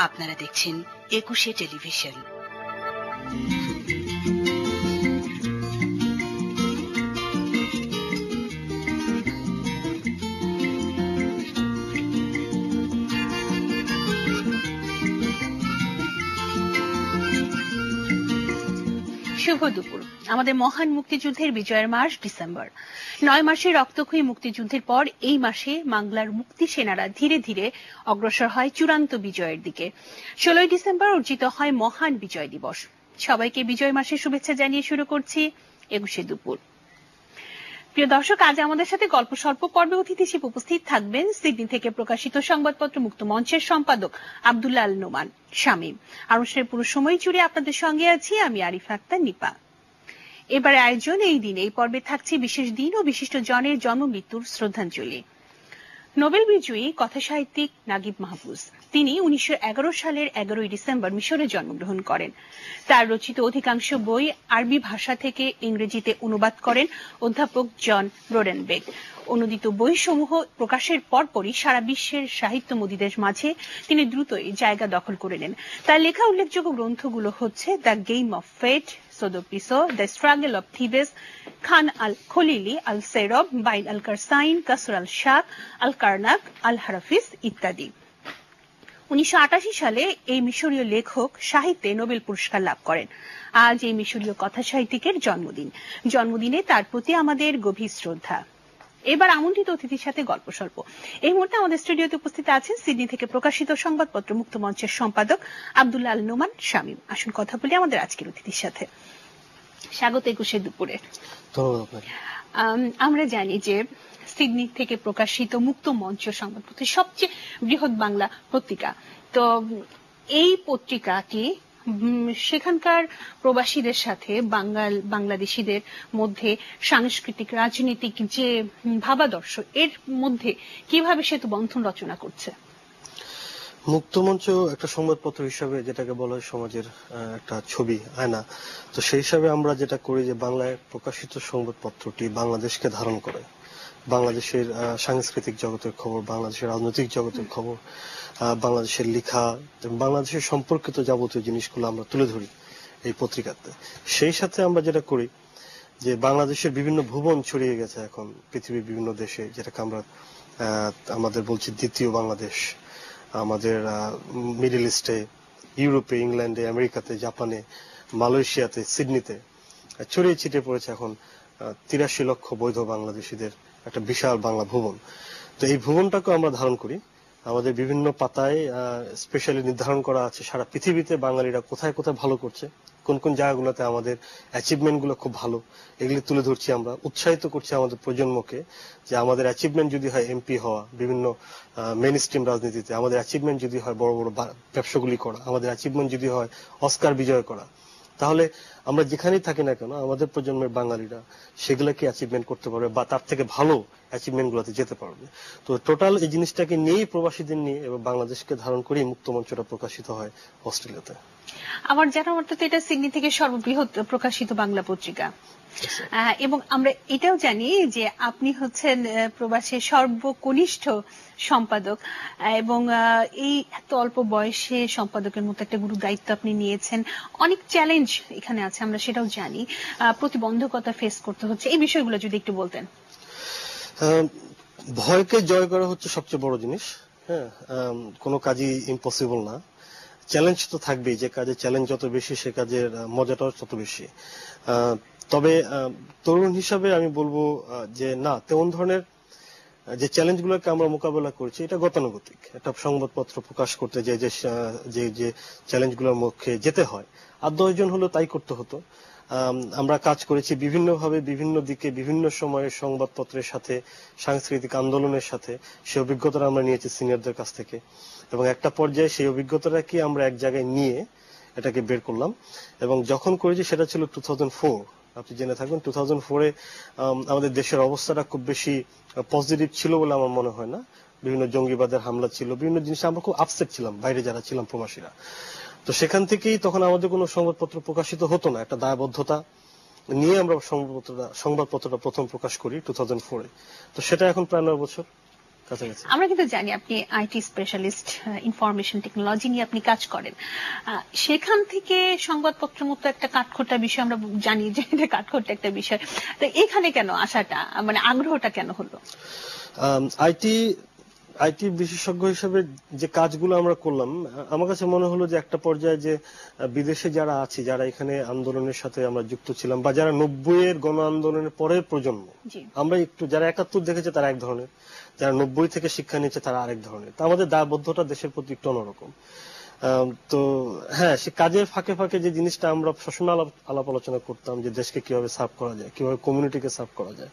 আপনারা দেখছেন ২১শে টেলিভিশন। শুভ দুপুর। আমাদের মহান মুক্তিযুদ্ধের বিজয়ের মাস ডিসেম্বর। ৯ মাসের রক্তক্ষয়ী মুক্তিযুদ্ধের পর এই মাসে বাংলার মুক্তি সেনারা ধীরে ধীরে অগ্রসর হয় চূড়ান্ত বিজয়ের দিকে। ১৬ই ডিসেম্বর অর্জিত হয় মহান বিজয় দিবস। সবাইকে বিজয় মাসের শুভেচ্ছা জানিয়ে শুরু করছি ২১শে দুপুর। প্রিয় দর্শক, আজ আমাদের সাথে গল্প স্বল্প পর্বে অতিথি হিসেবে উপস্থিত থাকবেন সিডনি থেকে প্রকাশিত সংবাদপত্র মুক্ত মঞ্চের সম্পাদক আব্দুল্লাহ আল নোমান শামীম। অনুষ্ঠানের পুরো সময় জুড়ে আপনাদের সঙ্গে আছি আমি আরিফা আক্তার নিপা। এবারে আয়োজন এই দিন এই পর্বে থাকছে বিশেষ দিন ও বিশিষ্ট জনের জন্ম মৃত্যুর শ্রদ্ধাঞ্জলি। নোবেল বিজয়ী কথাসাহিত্যিক নাগিব মাহফুজ, তিনি ১৯১১ সালের ১১ই ডিসেম্বর মিশরে জন্মগ্রহণ করেন। তার রচিত অধিকাংশ বই আরবি ভাষা থেকে ইংরেজিতে অনুবাদ করেন অধ্যাপক জন ব্রোডেনবেক। অনুদিত বইসমূহ প্রকাশের পরপরই সারা বিশ্বের সাহিত্যমোদীদের মাঝে তিনি দ্রুতই জায়গা দখল করে নেন। তার লেখা উল্লেখযোগ্য গ্রন্থগুলো হচ্ছে দ্য গেম অফ ফেট, সোদোপিসো, the struggle of Thebes, Khan al Khalili, al Sarab, Bayn al Qasrayn, Qasr al Shawq, al Karnak, al Harafish ইত্যাদি। ১৯৮৮ সালে এই মিশরীয় লেখক সাহিত্যে নোবেল পুরস্কার লাভ করেন। আজ এই মিশরীয় কথা সাহিত্যিকের জন্মদিন। জন্মদিনে তার প্রতি আমাদের গভীর শ্রদ্ধা। এবার আমন্ত্রিত অতিথির সাথে গল্প স্বল্প। এই মুহূর্তে আমাদের স্টুডিওতে উপস্থিত আছেন সিডনি থেকে প্রকাশিত সংবাদপত্র মুক্ত মঞ্চের সম্পাদক আব্দুল্লাহ আল নোমান শামীম। আসুন কথা বলি আমাদের আজকের অতিথির সাথে। স্বাগত ২১শে দুপুরে। আমরা জানি যে সিডনি থেকে প্রকাশিত মুক্ত মঞ্চ সংবাদপত্রের সবচেয়ে বৃহৎ বাংলা পত্রিকা। তো এই পত্রিকাটি সেখানকার প্রবাসীদের সাথে বাংলাদেশিদের মধ্যে সাংস্কৃতিক রাজনৈতিক যে ভাবাদর্শ এর মধ্যে কিভাবে সেতু বন্ধন রচনা করছে? মুক্তমঞ্চ একটা সংবাদপত্র হিসাবে যেটাকে বলা হয় সমাজের একটা ছবি আয়না, তো সেই হিসাবে আমরা যেটা করি যে বাংলায় প্রকাশিত সংবাদপত্রটি বাংলাদেশকে ধারণ করে। বাংলাদেশের সাংস্কৃতিক জগতের খবর, বাংলাদেশের রাজনৈতিক জগতের খবর, বাংলাদেশের লেখা, বাংলাদেশের সম্পর্কিত যাবতীয় জিনিসগুলো আমরা তুলে ধরি এই পত্রিকাতে। সেই সাথে আমরা যেটা করি যে বাংলাদেশের বিভিন্ন ভুবন ছড়িয়ে গেছে এখন পৃথিবীর বিভিন্ন দেশে, যেটাকে আমরা আমাদের বলছি দ্বিতীয় বাংলাদেশ। আমাদের মিডল ইস্টে, ইউরোপে, ইংল্যান্ডে, আমেরিকাতে, জাপানে, মালয়েশিয়াতে, সিডনিতে ছড়িয়ে ছিটিয়ে পড়েছে এখন ৮৩ লক্ষ বৈধ বাংলাদেশিদের একটা বিশাল বাংলা ভুবন। তো এই ভুবনটাকে আমরা ধারণ করি। আমাদের বিভিন্ন পাতায় স্পেশালি নির্ধারণ করা আছে সারা পৃথিবীতে বাঙালিরা কোথায় কোথায় ভালো করছে, কোন কোন জায়গাগুলোতে আমাদের অ্যাচিভমেন্ট গুলো খুব ভালো, এগুলি তুলে ধরছি। আমরা উৎসাহিত করছি আমাদের প্রজন্মকে যে আমাদের অ্যাচিভমেন্ট যদি হয় এমপি হওয়া, বিভিন্ন মেইন স্ট্রিম রাজনীতিতে, আমাদের অ্যাচিভমেন্ট যদি হয় বড় বড় ব্যবসাগুলি করা, আমাদের অ্যাচিভমেন্ট যদি হয় অস্কার বিজয় করা, তাহলে আমরা যেখানেই থাকি না কেন আমাদের প্রজন্মের বাঙালিরা সেগুলোকে অ্যাচিভমেন্ট করতে পারবে বা তার থেকে ভালো অ্যাচিভমেন্ট গুলোতে যেতে পারবে। তো টোটাল এই জিনিসটাকে নিয়েই, প্রবাসীদের নিয়ে এবং বাংলাদেশকে ধারণ করেই মুক্তমঞ্চটা প্রকাশিত হয় অস্ট্রেলিয়াতে। আমার জানা মতে এটা সিডনি থেকে সর্ববৃহৎ প্রকাশিত বাংলা পত্রিকা, এবং আমরা এটাও জানি যে আপনি হচ্ছেন প্রবাসের সর্বকনিষ্ঠ সম্পাদক এবং এই এত অল্প বয়সে সম্পাদকের মতো একটা গুরু দায়িত্ব আপনি নিয়েছেন। অনেক চ্যালেঞ্জ এখানে আছে, আমরা সেটাও জানি, প্রতিবন্ধকতা ফেস করতে হচ্ছে। এই বিষয়গুলো যদি একটু বলতেন। ভয়কে জয় করা হচ্ছে সবচেয়ে বড় জিনিস। হ্যাঁ, কোনো কাজই ইম্পসিবল না। চ্যালেঞ্জ তো থাকবেই, যে কাজে চ্যালেঞ্জ যত বেশি সে কাজের মজাটাও তত বেশি। তবে তরুণ হিসাবে আমি বলবো যে না, তেমন ধরনের যে চ্যালেঞ্জগুলোকে আমরা মোকাবেলা করছি এটা গতানুগতিক। একটা সংবাদপত্র প্রকাশ করতে যে যে চ্যালেঞ্জগুলোর মুখে যেতে হয়, আর 10 জন হলো তাই করতে হতো। আমরা কাজ করেছি বিভিন্নভাবে, বিভিন্ন দিকে, বিভিন্ন সময়ে সংবাদপত্রের সাথে, সাংস্কৃতিক আন্দোলনের সাথে। সেই অভিজ্ঞতা আমরা নিয়েছি সিনিয়রদের কাছ থেকে, এবং একটা পর্যায়ে সেই অভিজ্ঞতাটাকে আমরা এক জায়গায় নিয়ে এটাকে বের করলাম। এবং যখন করেছি সেটা ছিল 2004। আপনি জেনে থাকবেন 2004-এ আমাদের দেশের অবস্থাটা খুব বেশি পজিটিভ ছিল বলে আমার মনে হয় না। বিভিন্ন জঙ্গিবাদের হামলা ছিল, বিভিন্ন জিনিস আমরা খুব আপসেট ছিলাম, বাইরে যারা ছিলাম প্রবাসীরা। তো সেখান থেকেই তখন আমাদের কোনো সংবাদপত্র প্রকাশিত হতো না। একটা দায়বদ্ধতা নিয়ে আমরা সংবাদপত্রটা প্রথম প্রকাশ করি 2004-এ। তো সেটা এখন প্রায় 9 বছর। কাছাকাছি। আমরা কিন্তু জানি আপনি আইটি স্পেশালিস্ট, ইনফরমেশন টেকনোলজি নিয়ে আপনি কাজ করেন। সেখান থেকে সংবাদপত্রের মতো একটা কাঠখোট্টা বিষয় আমরা জানি যে এটা কাঠখোট্টা একটা বিষয়, তো এখানে কেন আসাটা, মানে আগ্রহটা কেন হলো? আইটি আইটি বিশেষজ্ঞ হিসেবে যে কাজগুলো আমরা করলাম, আমার কাছে মনে হলো যে একটা পর্যায়ে যে বিদেশে যারা আছি, যারা এখানে আন্দোলনের সাথে আমরা যুক্ত ছিলাম, বা যারা 90-এর গণ আন্দোলনের পরের প্রজন্ম, আমরা একটু যারা 71 দেখেছে তারা এক ধরনের, যারা 90 থেকে শিক্ষা নিচ্ছে তারা আরেক ধরনের। তা আমাদের দায়বদ্ধতা দেশের প্রতি একটু অন্যরকম। তো হ্যাঁ, সে কাজের ফাঁকে ফাঁকে যে জিনিসটা আমরা সবসময় আলাপ আলোচনা করতাম, যে দেশকে কিভাবে সার্ভ করা যায়, কিভাবে কমিউনিটিকে সার্ভ করা যায়,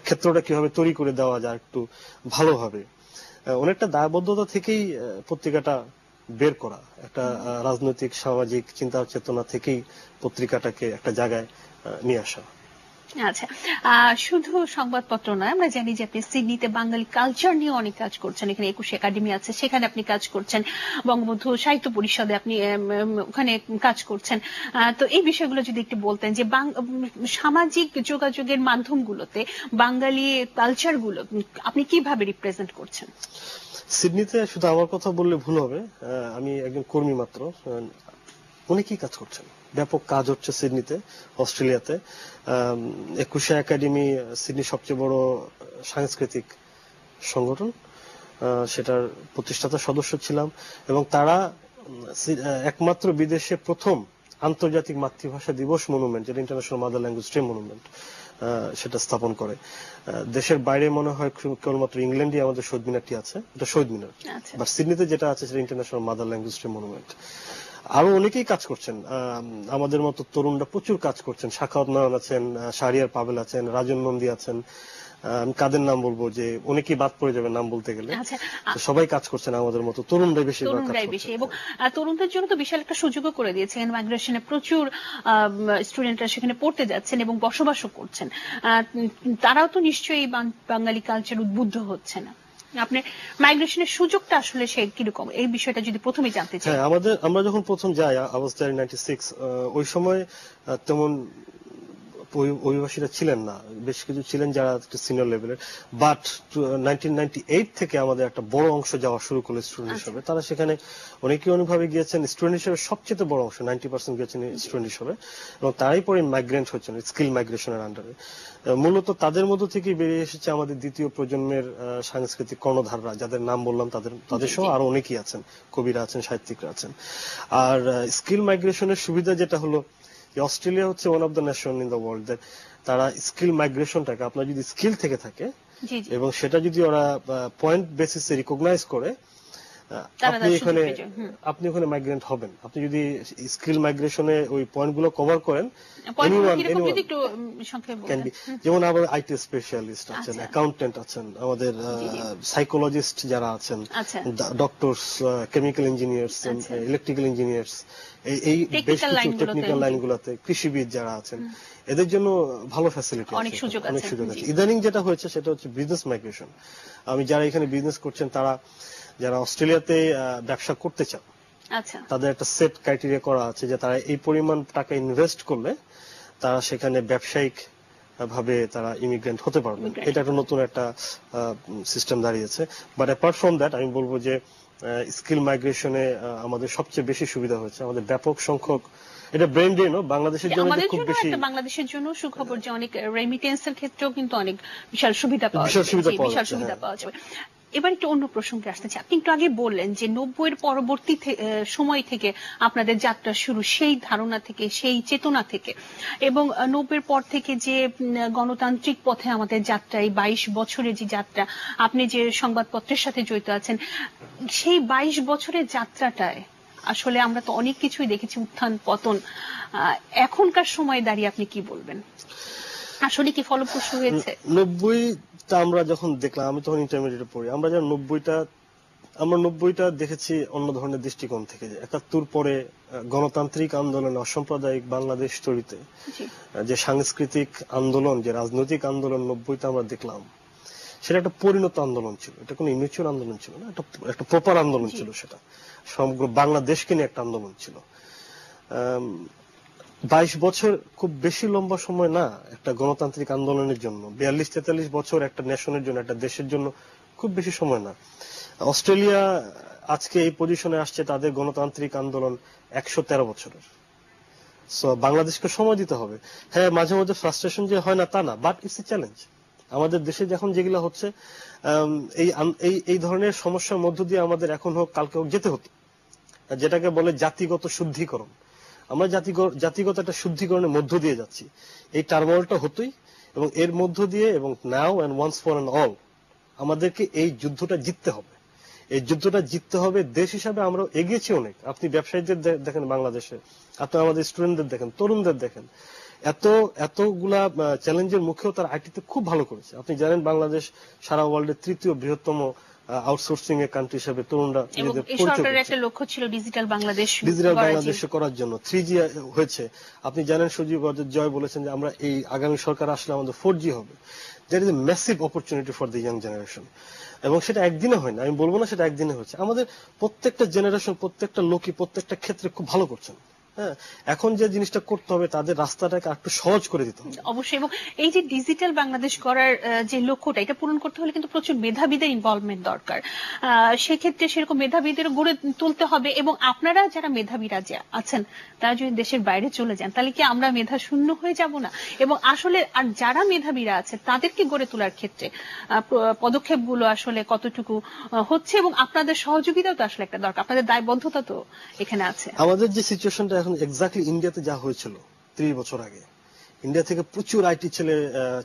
ক্ষেত্রটা কিভাবে তৈরি করে দেওয়া যায় একটু ভালোভাবে, অনেকটা দায়বদ্ধতা থেকেই পত্রিকাটা বের করা, একটা রাজনৈতিক সামাজিক চিন্তা চেতনা থেকেই পত্রিকাটাকে একটা জায়গায় নিয়ে আসা। আচ্ছা, শুধু সংবাদপত্র নয়, আমরা জানি যে আপনি সিডনিতে বাঙালি কালচার নিয়ে অনেক কাজ করছেন। এখানে 21 একাডেমি আছে, সেখানে আপনি কাজ করছেন। বঙ্গবন্ধু সাহিত্য পরিষদে আপনি ওখানে কাজ করছেন। তো এই বিষয়গুলো যদি একটু বলতেন, যে সামাজিক যোগাযোগের মাধ্যমগুলোতে বাঙালি কালচারগুলো আপনি কিভাবে রিপ্রেজেন্ট করছেন? সিডনিতে শুধু আমার কথা বললে ভুল হবে, আমি একজন কর্মী মাত্র, অনেকেই কাজ করছেন, ব্যাপক কাজ হচ্ছে সিডনিতে, অস্ট্রেলিয়াতে। 21 একাডেমি সিডনির সবচেয়ে বড় সাংস্কৃতিক সংগঠন, সেটার প্রতিষ্ঠাতা সদস্য ছিলাম, এবং তারা একমাত্র বিদেশে প্রথম আন্তর্জাতিক মাতৃভাষা দিবস মনুমেন্ট, যেটা international mother language day monument, সেটা স্থাপন করে। দেশের বাইরে মনে হয় কেবলমাত্র ইংল্যান্ডে আমাদের শহীদ মিনারটি আছে, এটা শহীদ মিনার, বা সিডনিতে যেটা আছে সেটা international mother language day monument. আরো অনেকেই কাজ করছেন, আমাদের মতো তরুণরা প্রচুর কাজ করছেন, শাখাওয়াত নয়ন আছেন, শাহরিয়ার পাভেল আছেন, রাজন নন্দী আছেন, আমি কাদের নাম বলবো যে অনেকেই বাদ পড়ে যাবে নাম বলতে গেলে। সবাই কাজ করছেন আমাদের মতো, তরুণরাই বেশি, এবং তরুণদের জন্য তো বিশাল একটা সুযোগও করে দিয়েছে। মাইগ্রেশনে প্রচুর স্টুডেন্টরা সেখানে পড়তে যাচ্ছেন এবং বসবাসও করছেন। তারাও তো নিশ্চয়ই বাঙালি কালচার উদ্বুদ্ধ হচ্ছে না। আপনার মাইগ্রেশনের সুযোগটা আসলে সে কিরকম, এই বিষয়টা যদি প্রথমে জানতে চাই। আমরা যখন প্রথম যাই, I was there in 96, ওই সময় তেমন অভিবাসীরা ছিলেন না, বেশ কিছু ছিলেন যারা একটু সিনিয়র লেভেলের, বাট 1998 থেকে আমাদের একটা বড় অংশ যাওয়া শুরু করলো স্টুডেন্ট হিসেবে। তারা সেখানে অনেকেই অনুভাবে গিয়েছেন, স্টুডেন্ট হিসেবে সবচেয়ে বড় অংশ 90% গিয়েছেন স্টুডেন্ট হিসেবে, এবং তারাই পরে মাইগ্রেন্ট হচ্ছেন স্কিল মাইগ্রেশনের আন্ডারে। মূলত তাদের মধ্য থেকেই বেরিয়ে এসেছে আমাদের দ্বিতীয় প্রজন্মের সাংস্কৃতিক কর্ণধাররা, যাদের নাম বললাম, তাদের সহ আরো অনেকেই আছেন, কবিরা আছেন, সাহিত্যিকরা আছেন। আর স্কিল মাইগ্রেশনের সুবিধা যেটা হলো, অস্ট্রেলিয়া হচ্ছে one of the nation in the world, তারা স্কিল মাইগ্রেশনটাকে, আপনার যদি স্কিল থেকে থাকে এবং সেটা যদি ওরা পয়েন্ট বেসিসে রিকগনাইজ করে, আপনি ওখানে মাইগ্রেন্ট হবেন। আপনি যদি স্কিল মাইগ্রেশনে ওই পয়েন্টগুলো কভার করেন, যেমন আমাদের আইটি স্পেশালিস্ট আছেন, অ্যাকাউন্টেন্ট আছেন, আমাদের সাইকোলজিস্ট যারা আছেন, doctors, chemical engineers, electrical engineers, এই বেশ কিছু টেকনিক্যাল লাইনগুলোতে কৃষিবিদ যারা আছেন, এদের জন্য ভালো ফ্যাসিলিটি, অনেক সুযোগ আছে। ইদানিং যেটা হয়েছে সেটা হচ্ছে বিজনেস মাইগ্রেশন। আমি যারা এখানে বিজনেস করছেন, তারা যারা অস্ট্রেলিয়াতে ব্যবসা করতে চান, তাদের একটা সেট ক্রাইটেরিয়া করা আছে যে তারা এই পরিমাণ টাকা ইনভেস্ট করলে তারা সেখানে ব্যবসায়িক ভাবে তারা ইমিগ্রেন্ট হতে পারবেন। এটা একটা নতুন একটা সিস্টেম দাঁড়িয়েছে। বাট অ্যাপার্ট ফ্রম দ্যাট, আমি বলবো যে স্কিল মাইগ্রেশনে আমাদের সবচেয়ে বেশি সুবিধা হয়েছে। আমাদের ব্যাপক সংখ্যক, এটা ব্রেন ড্রেনও বাংলাদেশের জন্য খুব বেশি, বাংলাদেশের জন্য সুখবর যে অনেক রেমিটেন্সের ক্ষেত্রেও কিন্তু অনেক বিশাল সুবিধা পাওয়া যাবে। এবার একটু অন্য প্রসঙ্গে আসতে চাই। আপনি একটু আগে বললেন যে 90-এর পরবর্তী সময় থেকে আপনাদের যাত্রা শুরু, সেই ধারণা থেকে, সেই চেতনা থেকে, এবং 90-এর পর থেকে যে গণতান্ত্রিক পথে আমাদের যাত্রা, এই 22 বছরের যে যাত্রা, আপনি যে সংবাদপত্রের সাথে জড়িত আছেন, সেই 22 বছরের যাত্রাটায় আসলে আমরা তো অনেক কিছুই দেখেছি, উত্থান পতন। এখনকার সময় দাঁড়িয়ে আপনি কি বলবেন, আসলে কি ফলপ্রসূ হয়েছে? 90টা আমরা যখন দেখলাম, আমি তখন ইন্টারমিডিয়েটে পড়ি, আমরা যখন 90টা দেখেছি অন্য ধরনের দৃষ্টিকোণ থেকে। যে 71 পরে গণতান্ত্রিক আন্দোলন, অসাম্প্রদায়িক বাংলাদেশ তৈরিতে যে সাংস্কৃতিক আন্দোলন, যে রাজনৈতিক আন্দোলন 90টা আমরা দেখলাম, সেটা একটা পরিণত আন্দোলন ছিল। এটা কোনো ইমেচুর আন্দোলন ছিল না, একটা প্রপার আন্দোলন ছিল। সেটা সমগ্র বাংলাদেশকে নিয়ে একটা আন্দোলন ছিল। 22 বছর খুব বেশি লম্বা সময় না একটা গণতান্ত্রিক আন্দোলনের জন্য। 42-43 বছর একটা নেশনের জন্য, একটা দেশের জন্য খুব বেশি সময় না। অস্ট্রেলিয়া আজকে এই পজিশনে আসছে, তাদের গণতান্ত্রিক আন্দোলন 113 বছরের। সো বাংলাদেশকে সময় দিতে হবে। হ্যাঁ, মাঝে মাঝে ফ্রাস্ট্রেশন যে হয় না তা না, বাট ইটস এ চ্যালেঞ্জ। আমাদের দেশে যখন যেগুলো হচ্ছে, এই ধরনের সমস্যার মধ্য দিয়ে আমাদের এখন হোক কালকে হোক যেতে হতো, যেটাকে বলে জাতিগত শুদ্ধিকরণ। আমরা জাতিগত একটা শুদ্ধিকরণের মধ্য দিয়ে যাচ্ছি। এই টার্মোয়েলটা হতোই, এবং এর মধ্য দিয়ে, এবং now and once for and all, আমাদেরকে এই যুদ্ধটা জিততে হবে। এই যুদ্ধটা জিততে হবে। দেশ হিসাবে আমরা এগিয়েছি অনেক। আপনি ব্যবসায়ীদের দেখেন বাংলাদেশে, আপনি আমাদের স্টুডেন্টদের দেখেন, তরুণদের দেখেন, এতগুলা চ্যালেঞ্জের মুখেও তারা আইটিতে খুব ভালো করেছে। আপনি জানেন বাংলাদেশ সারা ওয়ার্ল্ডের 3য় বৃহত্তম আউটসোর্সিং এর কান্ট্রি হিসেবে তরুণরা নিজেদের পরিচয় করছে। একটা লক্ষ্য ছিল ডিজিটাল বাংলাদেশ করার জন্য 3G হয়েছে। আপনি জানেন সজীব জয় বলেছেন যে আমরা এই আগামী সরকার আসলে আমাদের 4G হবে। That is a massive opportunity for the young generation. এবং সেটা একদিনে হয় না, আমি বলবো না সেটা একদিনে হচ্ছে। আমাদের প্রত্যেকটা জেনারেশন, প্রত্যেকটা লোকই প্রত্যেকটা ক্ষেত্রে খুব ভালো করছেন। হ্যাঁ, এখন যে জিনিসটা করতে হবে, তাদের রাস্তাটাকে একটু সহজ করে দিতে হবে অবশ্যই। এবং এই যে ডিজিটাল বাংলাদেশ করার যে লক্ষ্যটা, এটা পূরণ করতে হলে কিন্তু প্রচুর মেধাবীদের ইনভলভমেন্ট দরকার। সেক্ষেত্রে সেরকম মেধাবীদের গড়ে তুলতে হবে। এবং আপনারা যারা মেধাবীরা যে আছেন, তারা যদি দেশের বাইরে চলে যান, তাহলে কি আমরা মেধা শূন্য হয়ে যাব না? এবং আসলে আর যারা মেধাবীরা আছে তাদেরকে গড়ে তোলার ক্ষেত্রে পদক্ষেপগুলো আসলে কতটুকু হচ্ছে, এবং আপনাদের সহযোগিতাও তো আসলে একটা দরকার, আপনাদের দায়বদ্ধতা তো এখানে আছে। আমাদের যে সিচুয়েশনটা এখন এক্স্যাক্টলি ইন্ডিয়াতে যা হয়েছিল 30 বছর আগে, ইন্ডিয়া থেকে প্রচুর আইটি ছেলে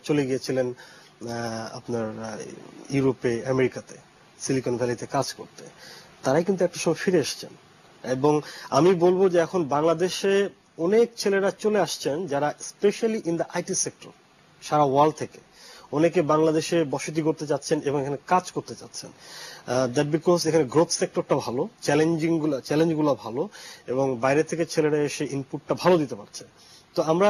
চলে গিয়েছিলেন আপনার ইউরোপে, আমেরিকাতে, সিলিকন ভ্যালিতে কাজ করতে। তারাই কিন্তু একটা সময় ফিরে এসছেন। এবং আমি বলবো যে এখন বাংলাদেশে অনেক ছেলেরা চলে আসছেন যারা specially in the IT sector, সারা ওয়ার্ল্ড থেকে অনেকে বাংলাদেশে বসতি করতে চাচ্ছেন এবং এখানে কাজ করতে চাচ্ছেন। দ্যাট বিকজ এখানে গ্রোথ সেক্টরটা ভালো, চ্যালেঞ্জগুলো ভালো, এবং বাইরে থেকে ছেলেরা এসে ইনপুটটা ভালো দিতে পারছে। তো আমরা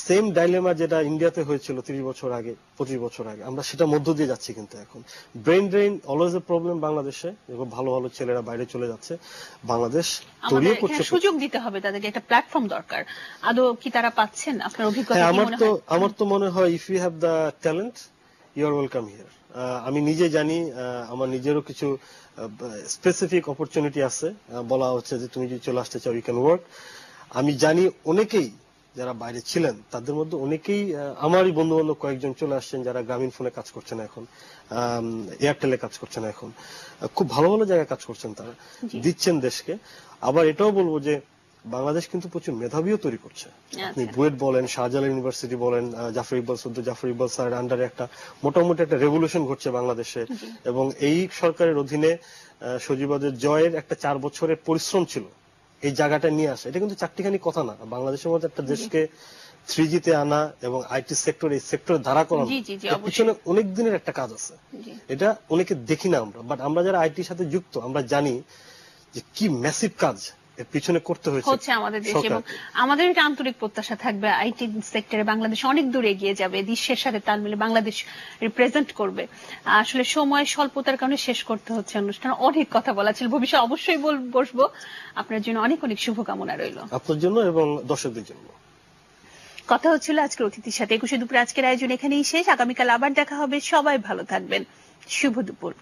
সেম ডাইলেমা যেটা ইন্ডিয়াতে হয়েছিল 30 বছর আগে, 25 বছর আগে, আমরা সেটা মধ্য দিয়ে যাচ্ছি। কিন্তু এখন brain drain always a problem বাংলাদেশে, এবং ভালো ভালো ছেলেরা বাইরে চলে যাচ্ছে। বাংলাদেশ তৈরিও করছে, সুযোগ দিতে হবে তাদেরকে, একটা প্ল্যাটফর্ম দরকার। আদৌ কি তারা পাচ্ছেন? আপনার অভিজ্ঞতা কি মনে হয়? আমার তো মনে হয় if you have the talent, you are welcome here. আমি নিজে জানি, আমার নিজেরও কিছু স্পেসিফিক অপরচুনিটি আছে। বলা হচ্ছে যে তুমি যদি চলে আসতে চাও, ইউ ক্যান ওয়ার্ক। আমি জানি অনেকেই যারা বাইরে ছিলেন, তাদের মধ্যে অনেকেই আমারই বন্ধু বান্ধব কয়েকজন চলে আসছেন, যারা গ্রামীণ ফোনে কাজ করছেন এখন, এয়ারটেলে কাজ করছেন এখন, খুব ভালো ভালো জায়গায় কাজ করছেন, তারা দিচ্ছেন দেশকে। আবার এটাও বলবো যে বাংলাদেশ কিন্তু প্রচুর মেধাবীও তৈরি করছে। আপনি বুয়েট বলেন, শাহজালাল ইউনিভার্সিটি বলেন, জাফর ইকবাল স্যারের আন্ডারে একটা মোটামুটি একটা রেভলিউশন ঘটছে বাংলাদেশে। এবং এই সরকারের অধীনে সজীবাদের জয়ের একটা 4 বছরের পরিশ্রম ছিল এই জায়গাটা নিয়ে আসে। এটা কিন্তু চারটিখানি কথা না। বাংলাদেশের মধ্যে একটা দেশকে 3G তে আনা এবং আইটি সেক্টর, এই সেক্টরে ধারা করানো, পিছনে অনেক দিনের একটা কাজ আছে। এটা অনেকে দেখি না আমরা, বাট আমরা যারা আইটির সাথে যুক্ত, আমরা জানি যে কি ম্যাসিভ কাজ এর পিছনে করতে হচ্ছে আমাদের দেশে। এবং আমাদের একটা আন্তরিক প্রত্যাশা থাকবে, আইটি সেক্টরে বাংলাদেশ অনেক দূর এগিয়ে যাবে, বিশ্বের সাথে তাল মিলে বাংলাদেশ রিপ্রেজেন্ট করবে। আসলে সময় স্বল্পতার কারণে শেষ করতে হচ্ছে অনুষ্ঠান। অনেক কথা বলা ছিল, ভবিষ্যতে অবশ্যই বসবো। আপনার জন্য অনেক অনেক শুভকামনা রইল, আপনার জন্য এবং দর্শকদের জন্য। কথা হচ্ছিল আজকের অতিথির সাথে। 21 দুপুরে আজকের আয়োজন এখানেই শেষ। আগামীকাল আবার দেখা হবে। সবাই ভালো থাকবেন। শুভ দুপুর।